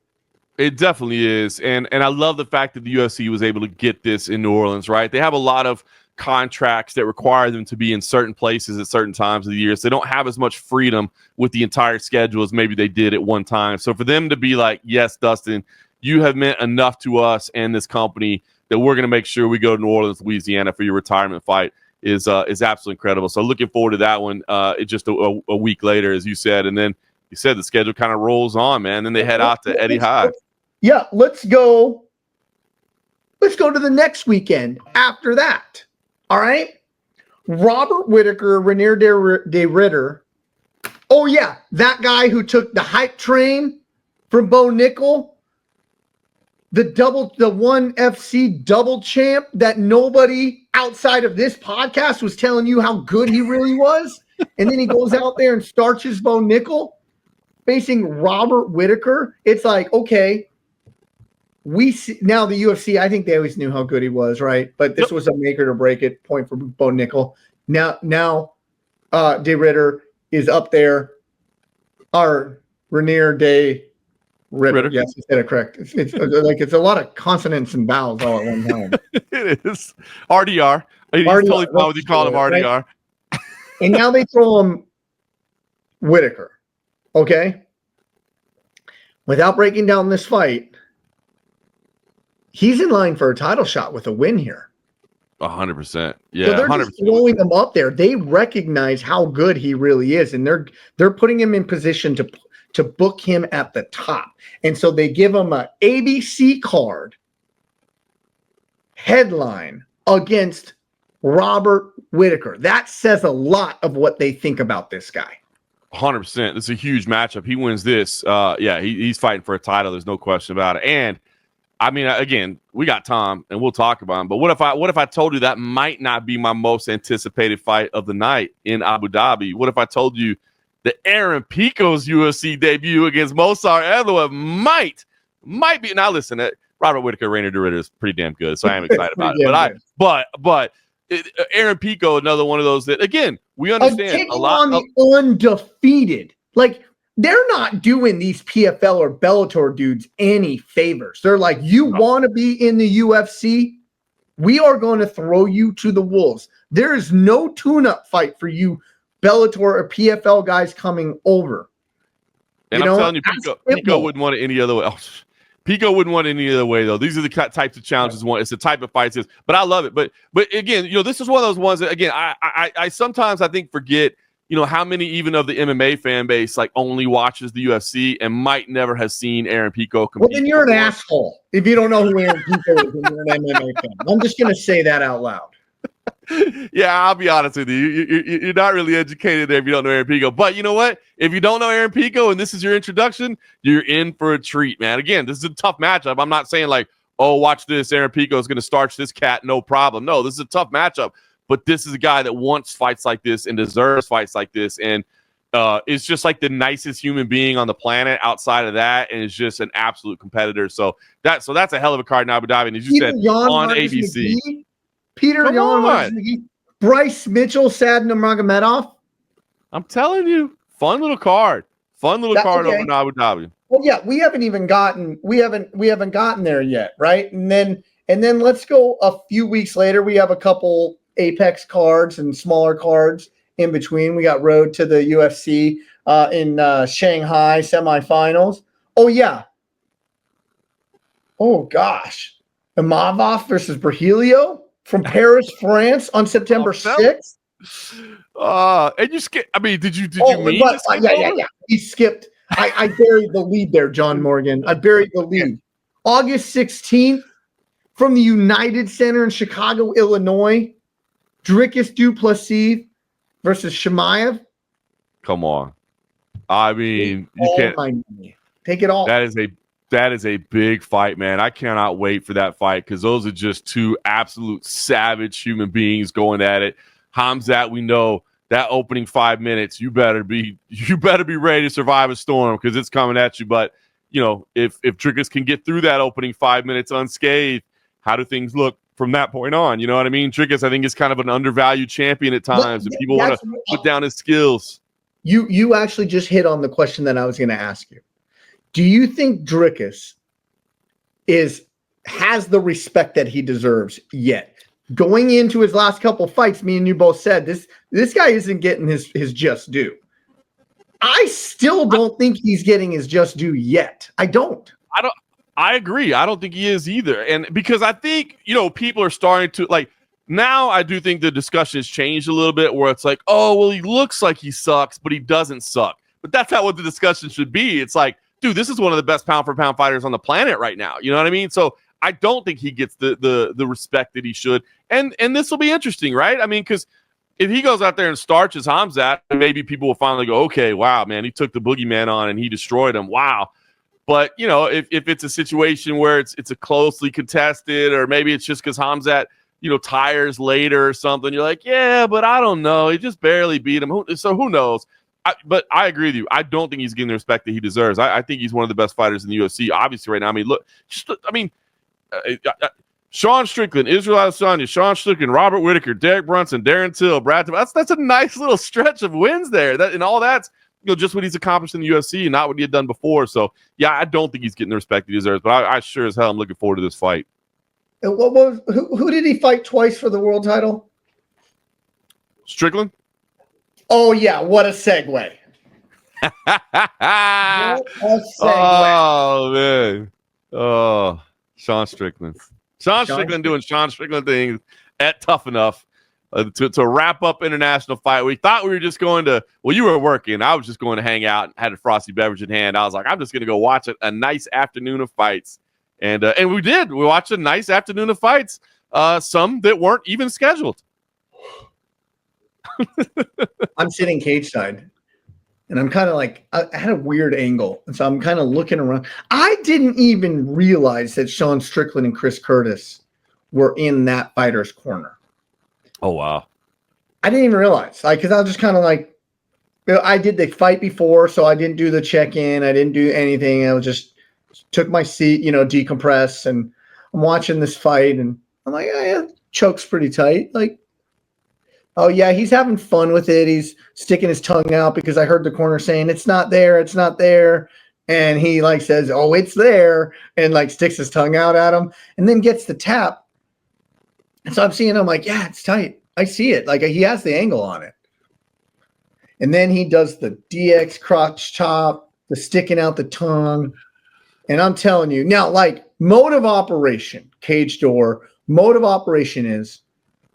It definitely is. And I love the fact that the UFC was able to get this in New Orleans, right? They have a lot of contracts that require them to be in certain places at certain times of the year. So they don't have as much freedom with the entire schedule as maybe they did at one time. So for them to be like, yes, Dustin, you have meant enough to us and this company that we're going to make sure we go to New Orleans, Louisiana for your retirement fight is absolutely incredible. So looking forward to that one. It's just a week later, as you said. And then you said the schedule kind of rolls on, man. Then they head out to Eddie High. Yeah, let's go to the next weekend after that. All right. Robert Whittaker, Renier de Ritter. Oh, yeah. That guy who took the hype train from Bo Nickel. The one FC double champ that nobody outside of this podcast was telling you how good he really was. And then he goes out there and starches Bo Nickel facing Robert Whittaker. It's like, okay. We see now the UFC. I think they always knew how good he was, right? But this was a make or break it point for Bo Nickel. Now, De Ritter is up there. Our Renier de Ritter. Yes, I said it correct. It's like it's a lot of consonants and vowels all at one time. It is RDR. He's totally fine with you calling him RDR. Right? And now they throw him Whittaker. Okay. Without breaking down this fight. He's in line for a title shot with a win here. 100%. Yeah, so they're 100%. Just throwing him up there. They recognize how good he really is, and they're putting him in position to book him at the top. And so they give him a ABC card headline against Robert Whittaker. That says a lot of what they think about this guy. 100%. It's a huge matchup. He wins this. He's fighting for a title. There's no question about it. And I mean, again, we got Tom, and we'll talk about him. But what if I told you that might not be my most anticipated fight of the night in Abu Dhabi? What if I told you that Aaron Pico's UFC debut against Mosar Evloev might be? Now, listen, Robert Whittaker, Renier de Ritter is pretty damn good, so I am excited about it. But Aaron Pico, another one of those that, again, we understand a lot. The undefeated, like. They're not doing these PFL or Bellator dudes any favors. They're like, you want to be in the UFC? We are going to throw you to the wolves. There is no tune-up fight for you Bellator or PFL guys coming over. And I'm telling you, Pico wouldn't want it any other way. Oh, Pico wouldn't want it any other way, though. These are the types of challenges. It's the type of fights. But I love it. But again, this is one of those ones that, again, I sometimes I think forget, how many even of the MMA fan base like only watches the UFC and might never have seen Aaron Pico compete. Well, then you're an asshole if you don't know who Aaron Pico is and you're an MMA fan. I'm just going to say that out loud. Yeah, I'll be honest with you. You're not really educated there if you don't know Aaron Pico. But you know what? If you don't know Aaron Pico and this is your introduction, you're in for a treat, man. Again, this is a tough matchup. I'm not saying like, oh, watch this. Aaron Pico is going to starch this cat. No problem. No, this is a tough matchup. But this is a guy that wants fights like this and deserves fights like this. And is just like the nicest human being on the planet outside of that. And is just an absolute competitor. So that's a hell of a card in Abu Dhabi. And as you said, on ABC. Peter Yan, Bryce Mitchell, Sadna Magomedov. I'm telling you, fun little card. Over in Abu Dhabi. Well, yeah, we haven't gotten there yet, right? And then let's go a few weeks later. We have a couple Apex cards and smaller cards in between. We got road to the UFC in Shanghai semifinals. Oh yeah. Oh gosh, Imavov versus Berhelio from Paris, France on September 6th. And you skipped. I mean, did you mean? Yeah. He skipped. I buried the lead there, John Morgan. I buried the lead. August 16th from the United Center in Chicago, Illinois. Dricus Duplessis versus Shemaev. Come on. I mean, you can't take it all. That is a big fight, man. I cannot wait for that fight because those are just two absolute savage human beings going at it. Hamzat, we know that opening 5 minutes, you better be ready to survive a storm because it's coming at you. But if Dricus can get through that opening 5 minutes unscathed, how do things look from that point on. You know what I mean? Dricus, I think, is kind of an undervalued champion at times, and people want to put down his skills. You actually just hit on the question that I was going to ask you. Do you think Dricus has the respect that he deserves yet? Going into his last couple fights, me and you both said this guy isn't getting his just due. I still don't think he's getting his just due yet. I agree. I don't think he is either. And because I think, people are starting to now I do think the discussion has changed a little bit where it's like, oh, well, he looks like he sucks, but he doesn't suck. But that's not what the discussion should be. It's like, dude, this is one of the best pound for pound fighters on the planet right now. You know what I mean? So I don't think he gets the respect that he should. And this will be interesting, right? I mean, because if he goes out there and starches Hamzat, maybe people will finally go, okay, wow, man, he took the boogeyman on and he destroyed him. Wow. But, if it's a situation where it's a closely contested, or maybe it's just because Hamzat, tires later or something, you're like, yeah, but I don't know. He just barely beat him. So who knows? But I agree with you. I don't think he's getting the respect that he deserves. I think he's one of the best fighters in the UFC, obviously, right now. I mean, look, Sean Strickland, Israel Adesanya, Sean Strickland, Robert Whittaker, Derek Brunson, Darren Till, Brad. That's a nice little stretch of wins there. And all that's just what he's accomplished in the UFC and not what he had done before. So yeah, I don't think he's getting the respect he deserves. But I sure as hell am looking forward to this fight. And who did he fight twice for the world title? Strickland. Oh yeah, what a segue! What a segue! Oh man! Oh, Sean Strickland. Sean Strickland doing Sean Strickland things at Tuff-N-Uff to wrap up international fight. We thought we were just going to. Well, you were working. I was just going to hang out and had a frosty beverage in hand. I was like, I'm just going to go watch a nice afternoon of fights, and we did. We watched a nice afternoon of fights. Some that weren't even scheduled. I'm sitting cage side, and I'm kind of like, I had a weird angle, and so I'm kind of looking around. I didn't even realize that Sean Strickland and Chris Curtis were in that fighter's corner. Oh wow! I didn't even realize, because I was just kind of like, I did the fight before, so I didn't do the check-in. I didn't do anything. I was just took my seat, decompress, and I'm watching this fight, and I'm like, oh, yeah, choke's pretty tight, like. Oh, yeah, he's having fun with it. He's sticking his tongue out because I heard the corner saying, it's not there, it's not there. And he, says, oh, it's there, and, sticks his tongue out at him and then gets the tap. And so I'm seeing him like, yeah, it's tight. I see it. He has the angle on it. And then he does the DX crotch chop, the sticking out the tongue. And I'm telling you, now, mode of operation, cage door, mode of operation is,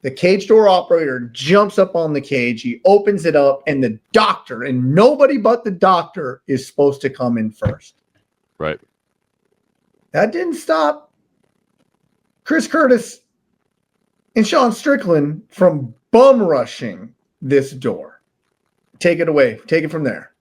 the cage door operator jumps up on the cage. He opens it up, and the doctor, and nobody but the doctor, is supposed to come in first. Right. That didn't stop Chris Curtis and Sean Strickland from bum rushing this door. Take it away. Take it from there.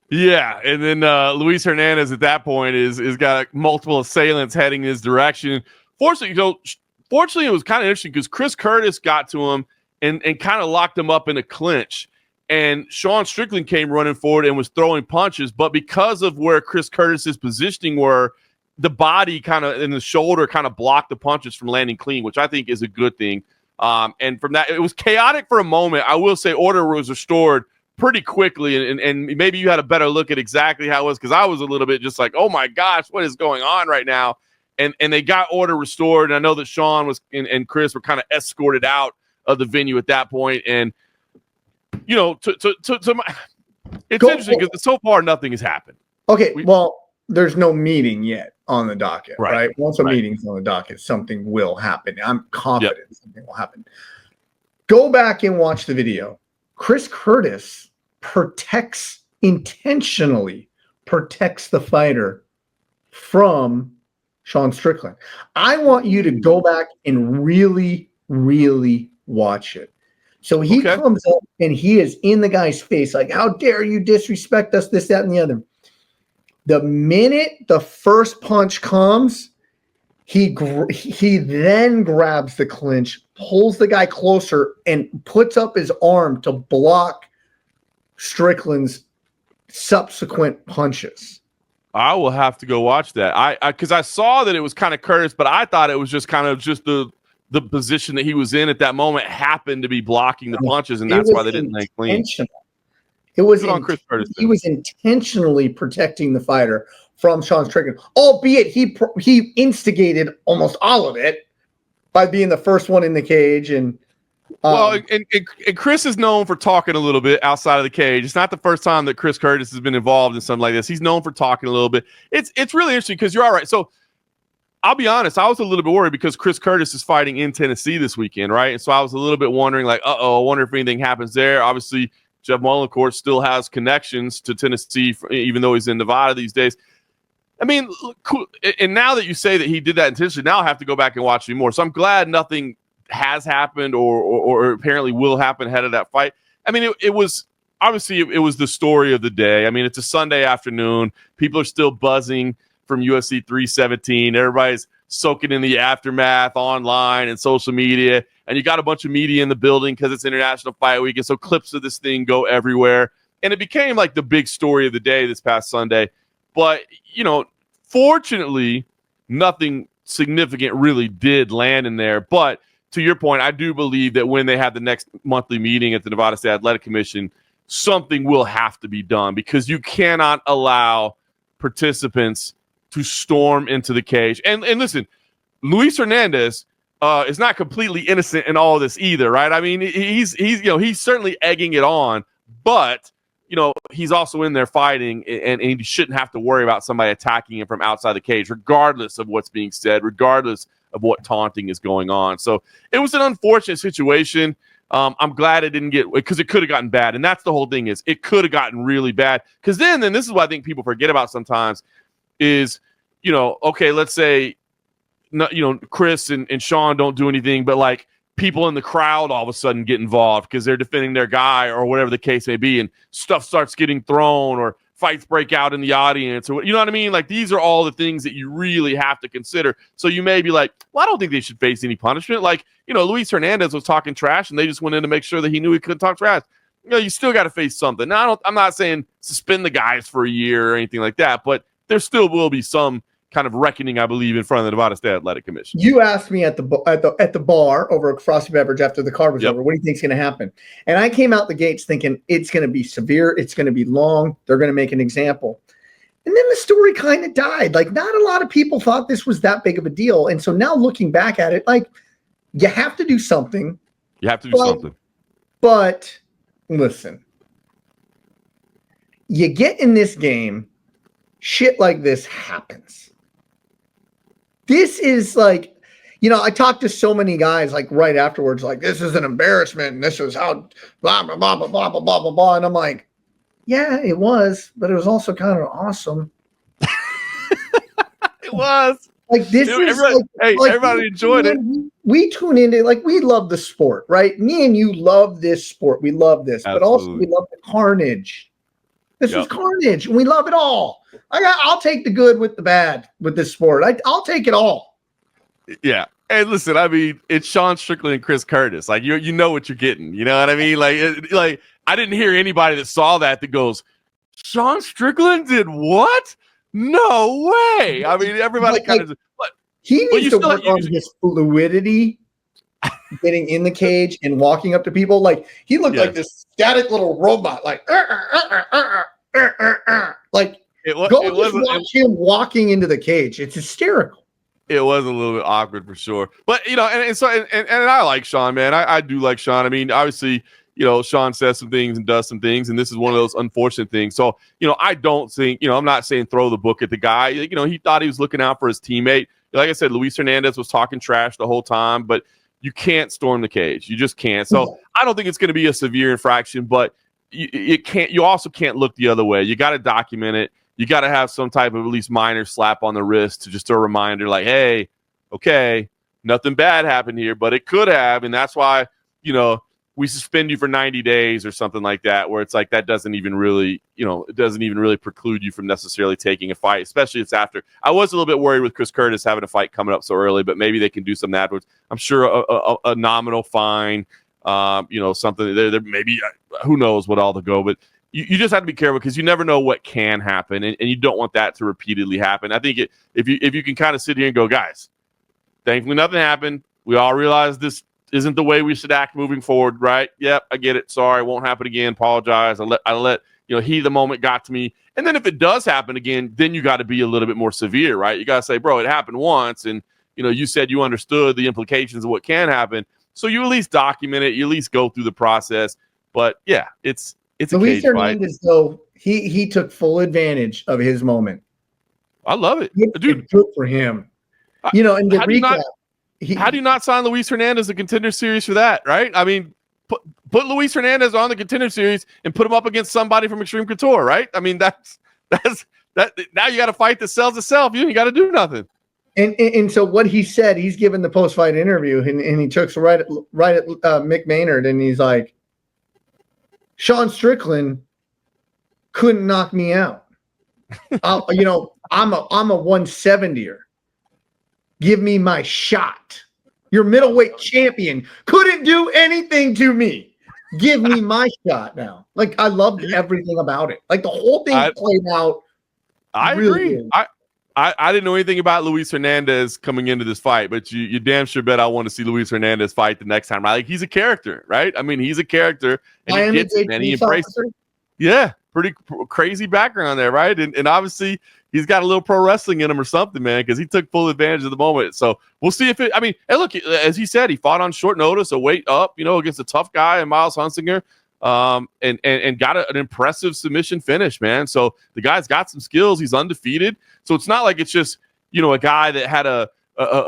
Yeah, and then Luis Hernandez at that point is got multiple assailants heading his direction. Fortunately, it was kind of interesting because Chris Curtis got to him and kind of locked him up in a clinch. And Sean Strickland came running forward and was throwing punches. But because of where Chris Curtis's positioning were, the body kind of and the shoulder kind of blocked the punches from landing clean, which I think is a good thing. And from that, it was chaotic for a moment. I will say order was restored pretty quickly. And maybe you had a better look at exactly how it was, because I was a little bit just like, oh, my gosh, what is going on right now? And they got order restored. And I know that Sean and Chris were kind of escorted out of the venue at that point. And, it's interesting because so far nothing has happened. Okay, there's no meeting yet on the docket, right? Once a meeting's on the docket, something will happen. I'm confident something will happen. Go back and watch the video. Chris Curtis intentionally protects the fighter from Sean Strickland. I want you to go back and really, really watch it. So he comes up and he is in the guy's face like, how dare you disrespect us, this, that, and the other. The minute the first punch comes, he then grabs the clinch, pulls the guy closer, and puts up his arm to block Strickland's subsequent punches. I will have to go watch that. Because I saw that it was kind of Curtis, but I thought it was just kind of the the position that he was in at that moment happened to be blocking the punches, and that's why they didn't land clean. It was on Chris Curtis. He was intentionally protecting the fighter from Sean Strickland, albeit he instigated almost all of it by being the first one in the cage. And and Chris is known for talking a little bit outside of the cage. It's not the first time that Chris Curtis has been involved in something like this. He's known for talking a little bit. It's really interesting because you're all right. So I'll be honest, I was a little bit worried because Chris Curtis is fighting in Tennessee this weekend, right? And so I was a little bit wondering, like, I wonder if anything happens there. Obviously, Jeff Mullen, of course, still has connections to Tennessee, even though he's in Nevada these days. I mean, cool. And now that you say that he did that intentionally, now I have to go back and watch more. So I'm glad nothing has happened or apparently will happen ahead of that fight. I mean, it was obviously it was the story of the day. I mean, it's a Sunday afternoon. People are still buzzing from UFC 317. Everybody's soaking in the aftermath online and social media. And you got a bunch of media in the building because it's International Fight Week. And so clips of this thing go everywhere. And it became like the big story of the day this past Sunday. But, fortunately, nothing significant really did land in there. But to your point, I do believe that when they have the next monthly meeting at the Nevada State Athletic Commission, something will have to be done because you cannot allow participants to storm into the cage. And listen, Luis Hernandez is not completely innocent in all of this either, right? I mean, he's certainly egging it on, but he's also in there fighting, and he shouldn't have to worry about somebody attacking him from outside the cage, regardless of what's being said, regardless of what taunting is going on. So it was an unfortunate situation. I'm glad it didn't get, because it could have gotten bad. And that's the whole thing, is it could have gotten really bad. Because then this is what I think people forget about sometimes is, okay, let's say, Chris and Sean don't do anything, but like people in the crowd all of a sudden get involved because they're defending their guy or whatever the case may be, and stuff starts getting thrown or fights break out in the audience, or you know what I mean? Like, these are all the things that you really have to consider. So you may be like, well, I don't think they should face any punishment. Like, Luis Hernandez was talking trash and they just went in to make sure that he knew he couldn't talk trash. You still got to face something. Now, I'm not saying suspend the guys for a year or anything like that, but there still will be some kind of reckoning, I believe, in front of the Nevada State Athletic Commission. You asked me at the bar over a frosty beverage after the card was over, what do you think is going to happen? And I came out the gates thinking it's going to be severe, it's going to be long, they're going to make an example. And then the story kind of died. Like, not a lot of people thought this was that big of a deal. And so now looking back at it, like, you have to do something. You have to do something. But listen, you get in this game, shit like this happens. This is like, I talked to so many guys like right afterwards, like, this is an embarrassment and this is how blah, blah, blah, blah, blah, blah, blah, blah. And I'm like, yeah, it was, but it was also kind of awesome. It was. Like, this is everybody enjoyed it. We tune into, like, we love the sport, right? Me and you love this sport. We love this, Absolutely. But also we love the carnage. This was carnage, and we love it all. I'll take the good with the bad with this sport. I'll take it all. Yeah. And listen, I mean, it's Sean Strickland and Chris Curtis. Like, you know what you're getting. You know what I mean? Like I didn't hear anybody that saw that goes, Sean Strickland did what? No way. I mean, everybody kind of. He needs to work on his fluidity, getting in the cage and walking up to people. Like, he looked like this static little robot. Like, like. Watch him walking into the cage. It's hysterical. It was a little bit awkward for sure, but and I like Sean, man. I do like Sean. I mean, obviously, Sean says some things and does some things, and this is one of those unfortunate things. So, I don't think, I'm not saying throw the book at the guy. He thought he was looking out for his teammate. Like I said, Luis Hernandez was talking trash the whole time, but you can't storm the cage. You just can't. So I don't think it's going to be a severe infraction, but you also can't look the other way. You got to document it. You got to have some type of at least minor slap on the wrist to just a reminder, like, hey, okay, nothing bad happened here, but it could have. And that's why, we suspend you for 90 days or something like that, where it's like that doesn't even really, it doesn't even really preclude you from necessarily taking a fight, especially if it's after. I was a little bit worried with Chris Curtis having a fight coming up so early, but maybe they can do something afterwards. I'm sure a nominal fine, something there maybe, who knows what all to go, but you just have to be careful because you never know what can happen, and you don't want that to repeatedly happen. I think if you can kind of sit here and go, guys, thankfully nothing happened. We all realize this isn't the way we should act moving forward, right? Yep, I get it. Sorry, it won't happen again. Apologize. I let heat of the moment got to me. And then if it does happen again, then you got to be a little bit more severe, right? You got to say, bro, it happened once, and you said you understood the implications of what can happen. So you at least document it. You at least go through the process. But yeah, it's Luis a cage Hernandez, though, he took full advantage of his moment. I love it, dude. Good for him. And the recap. How do you not sign Luis Hernandez the Contender Series for that, right? I mean, put Luis Hernandez on the Contender Series and put him up against somebody from Extreme Couture, right? I mean, that's now you got to fight that sells itself. You got to do nothing. And so what he said, he's given the post-fight interview, and he took right at Mick Maynard, and he's like, Sean Strickland couldn't knock me out. I'm a 170er. Give me my shot. Your middleweight champion couldn't do anything to me. Give me my shot now. Like, I loved everything about it. Like, the whole thing played out. I really agree. I didn't know anything about Luis Hernandez coming into this fight, but you damn sure bet I want to see Luis Hernandez fight the next time. Like, he's a character, right? I mean, he's a character, and he gets it, and he embraces it. Yeah, pretty crazy background there, right? And obviously, he's got a little pro wrestling in him or something, man, because he took full advantage of the moment. So we'll see if it – I mean, and look, as he said, he fought on short notice, a weight up, against a tough guy in Miles Hunsinger, and got an impressive submission finish, man. So the guy's got some skills. He's undefeated. So it's not like it's just, a guy that had a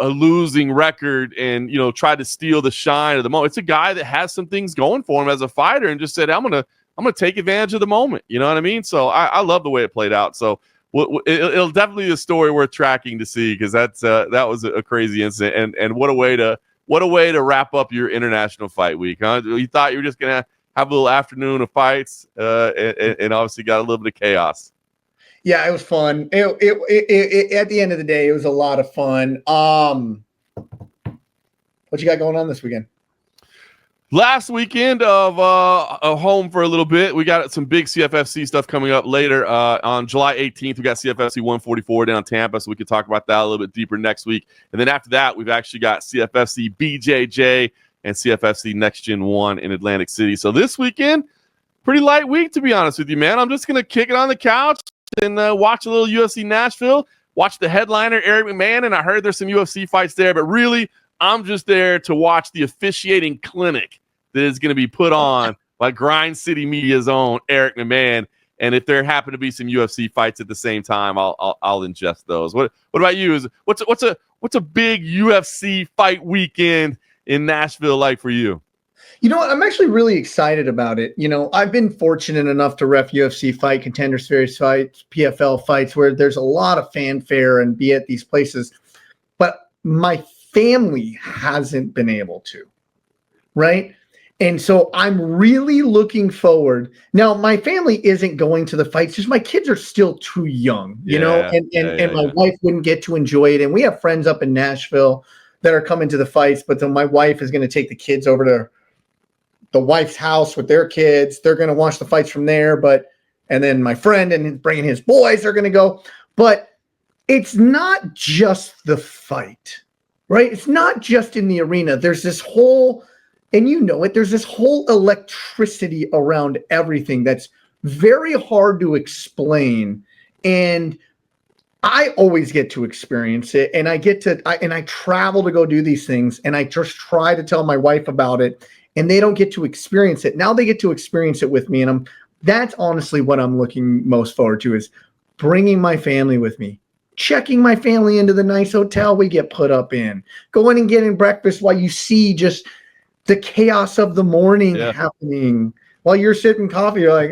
losing record and, tried to steal the shine of the moment. It's a guy that has some things going for him as a fighter and just said, I'm gonna take advantage of the moment. You know what I mean? So I love the way it played out. So it'll definitely be a story worth tracking to see, because that was a crazy incident, and what a way to wrap up your international fight week, huh? You thought you were just gonna have a little afternoon of fights, and obviously got a little bit of chaos. Yeah, it was fun. It at the end of the day, it was a lot of fun. What you got going on this weekend? Last weekend of home for a little bit. We got some big CFFC stuff coming up later. On July 18th, we got CFFC 144 down in Tampa, so we could talk about that a little bit deeper next week. And then after that, we've actually got CFFC BJJ and CFFC Next Gen 1 in Atlantic City. So this weekend, pretty light week, to be honest with you, man. I'm just going to kick it on the couch and watch a little UFC Nashville, watch the headliner, Eric McMahon, and I heard there's some UFC fights there, but really, I'm just there to watch the officiating clinic that is going to be put on by Grind City Media's own Eric McMahon. And if there happen to be some UFC fights at the same time, I'll ingest those. What about you? What's a big UFC fight weekend in Nashville like for you? You know what? I'm actually really excited about it. I've been fortunate enough to ref UFC fight, Contender Series fights, PFL fights, where there's a lot of fanfare and be at these places. But my family hasn't been able to, right? And so I'm really looking forward. Now, my family isn't going to the fights, just my kids are still too young, and my wife wouldn't get to enjoy it. And we have friends up in Nashville that are coming to the fights, but then my wife is going to take the kids over to the wife's house with their kids. They're going to watch the fights from there, and then my friend and bringing his boys are going to go. But it's not just the fight, right? It's not just in the arena. There's this whole, and there's this whole electricity around everything that's very hard to explain. And I always get to experience it, and I travel to go do these things, and I just try to tell my wife about it, and they don't get to experience it. Now they get to experience it with me, and that's honestly what I'm looking most forward to, is bringing my family with me, checking my family into the nice hotel we get put up in, going and getting breakfast while you see just the chaos of the morning happening. While you're sipping coffee, you're like,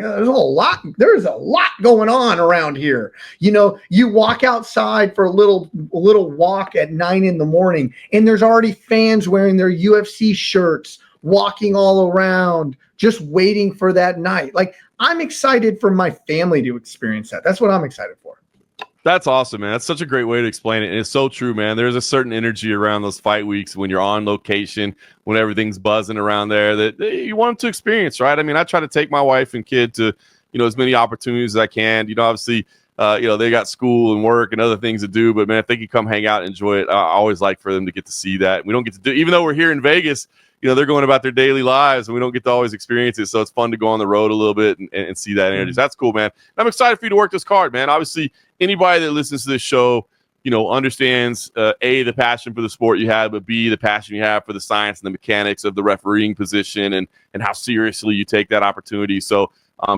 there's a lot going on around here. You walk outside for a little walk at 9 a.m, and there's already fans wearing their UFC shirts, walking all around, just waiting for that night. Like, I'm excited for my family to experience that. That's what I'm excited for. That's awesome, man. That's such a great way to explain it. And it's so true, man. There's a certain energy around those fight weeks when you're on location, when everything's buzzing around there that you want them to experience, right? I mean, I try to take my wife and kid to, as many opportunities as I can. Obviously, they got school and work and other things to do. But, man, if they could come hang out and enjoy it, I always like for them to get to see that. We don't get to do, even though we're here in Vegas, they're going about their daily lives and we don't get to always experience it. So it's fun to go on the road a little bit and see that energy. So that's cool, man. And I'm excited for you to work this card, man. Obviously, anybody that listens to this show, understands A, the passion for the sport you have, but B, the passion you have for the science and the mechanics of the refereeing position and how seriously you take that opportunity. So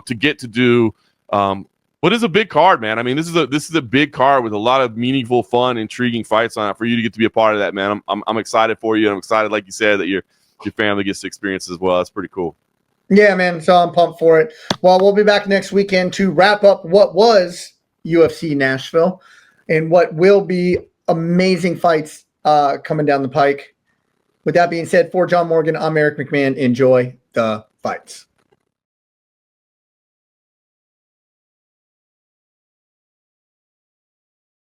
to get to do what is a big card, man. I mean, this is a big card with a lot of meaningful, fun, intriguing fights on it. For you to get to be a part of that, man, I'm excited for you. I'm excited, like you said, that your family gets to experience as well. That's pretty cool. Yeah, man. So I'm pumped for it. Well, we'll be back next weekend to wrap up what was UFC Nashville and what will be amazing fights coming down the pike. With that being said, for John Morgan, I'm Eric McMahon. Enjoy the fights.